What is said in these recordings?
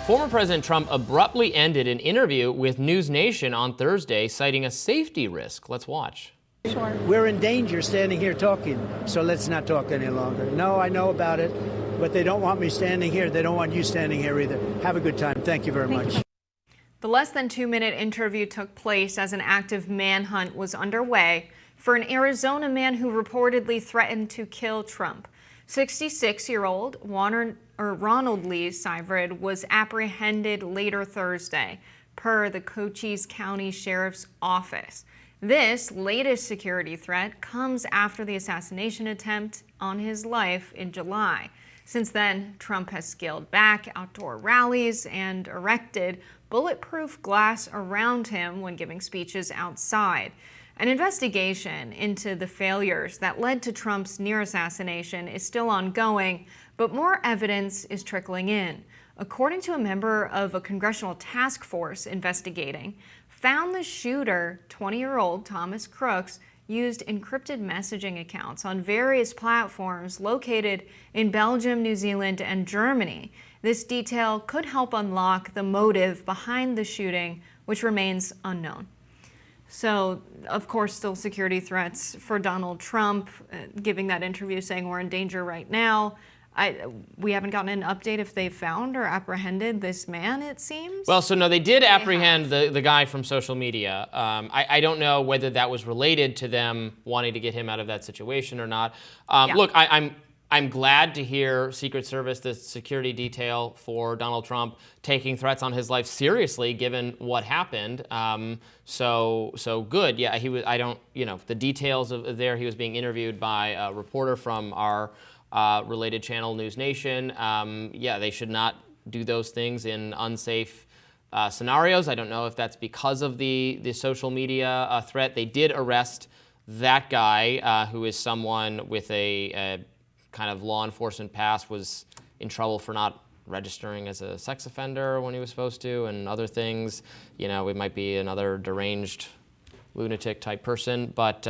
Former President Trump abruptly ended an interview with News Nation on Thursday, citing a safety risk. Let's watch. Sure. We're in danger standing here talking, so let's not talk any longer. No, I know about it, but they don't want me standing here. They don't want you standing here either. Have a good time. Thank you very much. The less than 2-minute interview took place as an active manhunt was underway for an Arizona man who reportedly threatened to kill Trump. 66-year-old Ronald Lee Seivert was apprehended later Thursday, per the Cochise County Sheriff's Office. This latest security threat comes after the assassination attempt on his life in July. Since then, Trump has scaled back outdoor rallies and erected bulletproof glass around him when giving speeches outside. An investigation into the failures that led to Trump's near assassination is still ongoing, but more evidence is trickling in. According to a member of a congressional task force investigating, found the shooter, 20-year-old Thomas Crooks, used encrypted messaging accounts on various platforms located in Belgium, New Zealand, and Germany. This detail could help unlock the motive behind the shooting, which remains unknown. So, of course, still security threats for Donald Trump, giving that interview saying we're in danger right now. We haven't gotten an update if they found or apprehended this man, it seems. Well, so no, they did apprehend the guy from social media. I don't know whether that was related to them wanting to get him out of that situation or not. Look, I'm glad to hear Secret Service, the security detail for Donald Trump, taking threats on his life seriously, given what happened. So good. Yeah, he was. I don't. The details of there. He was being interviewed by a reporter from our related channel, News Nation. They should not do those things in unsafe scenarios. I don't know if that's because of the social media threat. They did arrest that guy, who is someone with a kind of law enforcement past, was in trouble for not registering as a sex offender when he was supposed to, and other things. It might be another deranged lunatic type person. But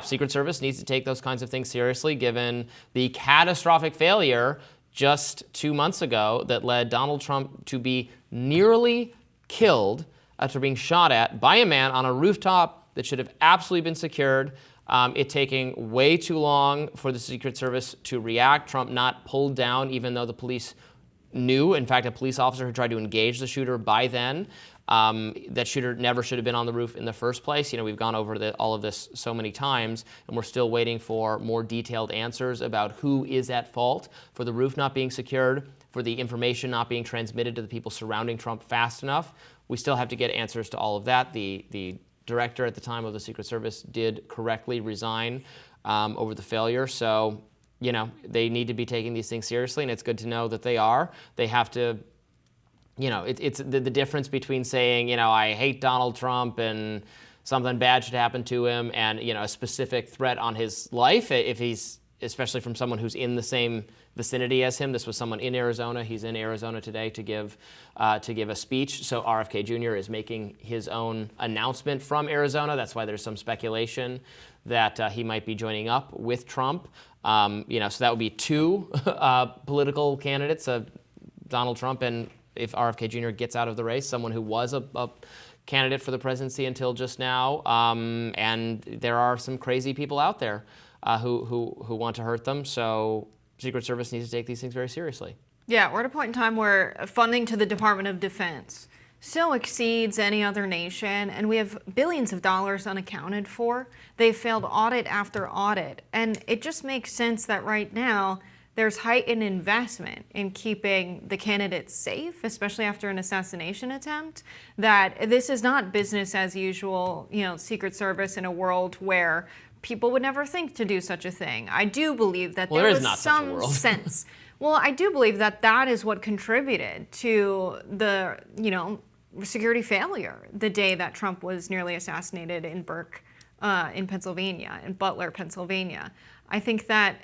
Secret Service needs to take those kinds of things seriously, given the catastrophic failure just 2 months ago that led Donald Trump to be nearly killed after being shot at by a man on a rooftop that should have absolutely been secured. It taking way too long for the Secret Service to react. Trump not pulled down, even though the police knew. In fact, a police officer who tried to engage the shooter by then. That shooter never should have been on the roof in the first place. We've gone over all of this so many times, and we're still waiting for more detailed answers about who is at fault for the roof not being secured, for the information not being transmitted to the people surrounding Trump fast enough. We still have to get answers to all of that. The director at the time of the Secret Service did correctly resign over the failure. So, they need to be taking these things seriously, and it's good to know that they are. They have to, it's the difference between saying, I hate Donald Trump and something bad should happen to him, and, a specific threat on his life, if he's, especially from someone who's in the same vicinity as him. This was someone in Arizona. He's in Arizona today to give a speech. So RFK Jr. is making his own announcement from Arizona. That's why there's some speculation that he might be joining up with Trump. So that would be two political candidates, Donald Trump, and if RFK Jr. gets out of the race, someone who was a candidate for the presidency until just now. And there are some crazy people out there who want to hurt them. So Secret Service needs to take these things very seriously. Yeah, we're at a point in time where funding to the Department of Defense still exceeds any other nation, and we have billions of dollars unaccounted for. They've failed audit after audit, and it just makes sense that right now there's heightened investment in keeping the candidates safe, especially after an assassination attempt, that this is not business as usual, Secret Service in a world where people would never think to do such a thing. I do believe that there was some sense. Well, I do believe that is what contributed to the, security failure the day that Trump was nearly assassinated in in Pennsylvania, in Butler, Pennsylvania. I think that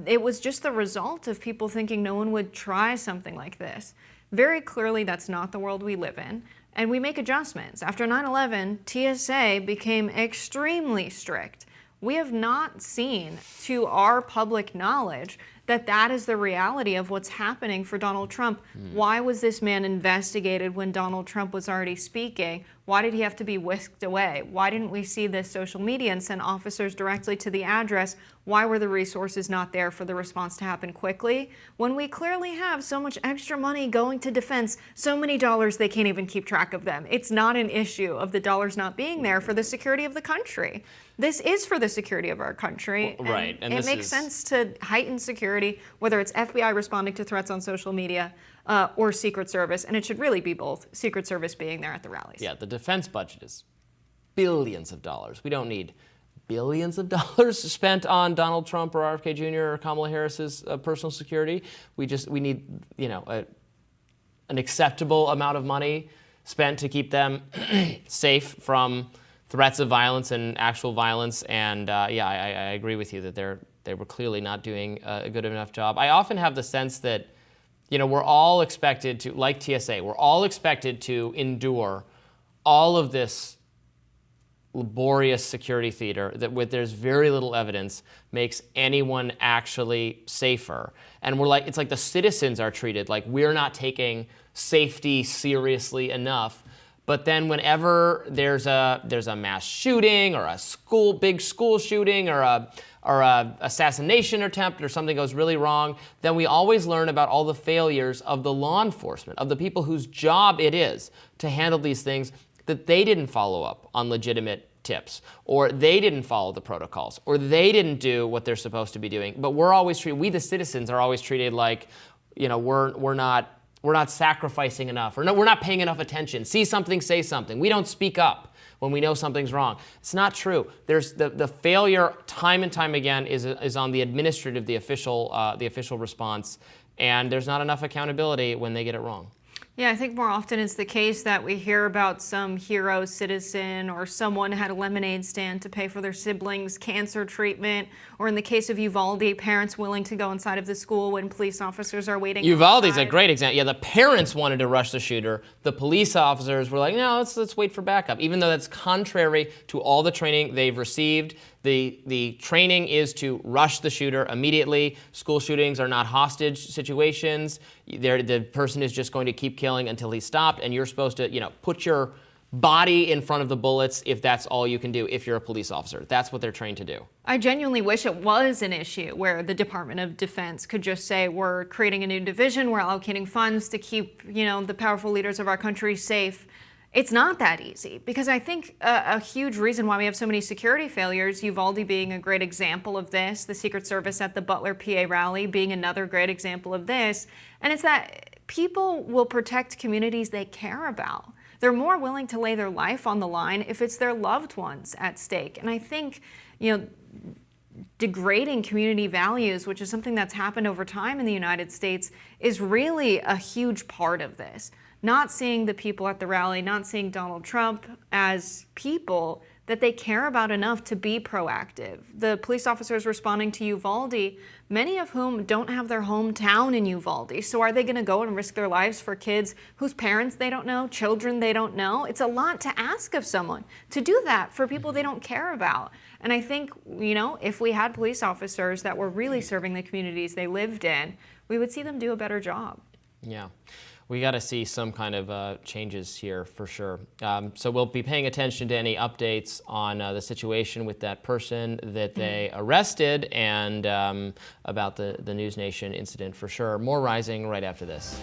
it was just the result of people thinking no one would try something like this. Very clearly, that's not the world we live in. And we make adjustments. After 9/11, TSA became extremely strict. We have not seen, to our public knowledge, that that is the reality of what's happening for Donald Trump. Why was this man investigated when Donald Trump was already speaking? Why did he have to be whisked away? Why didn't we see this social media and send officers directly to the address? Why were the resources not there for the response to happen quickly? When we clearly have so much extra money going to defense, so many dollars they can't even keep track of them. It's not an issue of the dollars not being there for the security of the country. This is for the security of our country. Right. And it makes sense to heighten security, whether it's FBI responding to threats on social media or Secret Service. And it should really be both, Secret Service being there at the rallies. Yeah, the defense budget is billions of dollars. We don't need billions of dollars spent on Donald Trump or RFK Jr. or Kamala Harris's personal security. We need, an acceptable amount of money spent to keep them safe from threats of violence and actual violence. And I agree with you that they were clearly not doing a good enough job. I often have the sense that, we're all expected to, like TSA, we're all expected to endure all of this laborious security theater that there's very little evidence makes anyone actually safer. And it's like the citizens are treated like we're not taking safety seriously enough. But then whenever there's a mass shooting or a big school shooting or a assassination attempt or something goes really wrong, then we always learn about all the failures of the law enforcement, of the people whose job it is to handle these things, that they didn't follow up on legitimate tips, or they didn't follow the protocols, or they didn't do what they're supposed to be doing. But we the citizens are always treated like, we're not sacrificing enough, or no, we're not paying enough attention. See something, say something. We don't speak up when we know something's wrong. It's not true. There's the failure time and time again is on the administrative, the official response, and there's not enough accountability when they get it wrong. Yeah, I think more often it's the case that we hear about some hero citizen or someone had a lemonade stand to pay for their siblings' cancer treatment, or in the case of Uvalde, parents willing to go inside of the school when police officers are waiting Uvalde's outside. a great example. Yeah, the parents wanted to rush the shooter. The police officers were like, no, let's wait for backup, even though that's contrary to all the training they've received. The training is to rush the shooter immediately. School shootings are not hostage situations. The person is just going to keep killing until he's stopped, and you're supposed to, put your body in front of the bullets if that's all you can do if you're a police officer. That's what they're trained to do. I genuinely wish it was an issue where the Department of Defense could just say, we're creating a new division, we're allocating funds to keep, the powerful leaders of our country safe. It's not that easy, because I think a huge reason why we have so many security failures, Uvalde being a great example of this, the Secret Service at the Butler, PA rally being another great example of this, and it's that people will protect communities they care about. They're more willing to lay their life on the line if it's their loved ones at stake. And I think, degrading community values, which is something that's happened over time in the United States, is really a huge part of this. Not seeing the people at the rally, not seeing Donald Trump as people that they care about enough to be proactive. The police officers responding to Uvalde, many of whom don't have their hometown in Uvalde. So are they going to go and risk their lives for kids whose parents they don't know, children they don't know? It's a lot to ask of someone to do that for people they don't care about. And I think, if we had police officers that were really serving the communities they lived in, we would see them do a better job. Yeah. We got to see some kind of changes here for sure. So we'll be paying attention to any updates on the situation with that person that they arrested and about the News Nation incident for sure. More Rising right after this.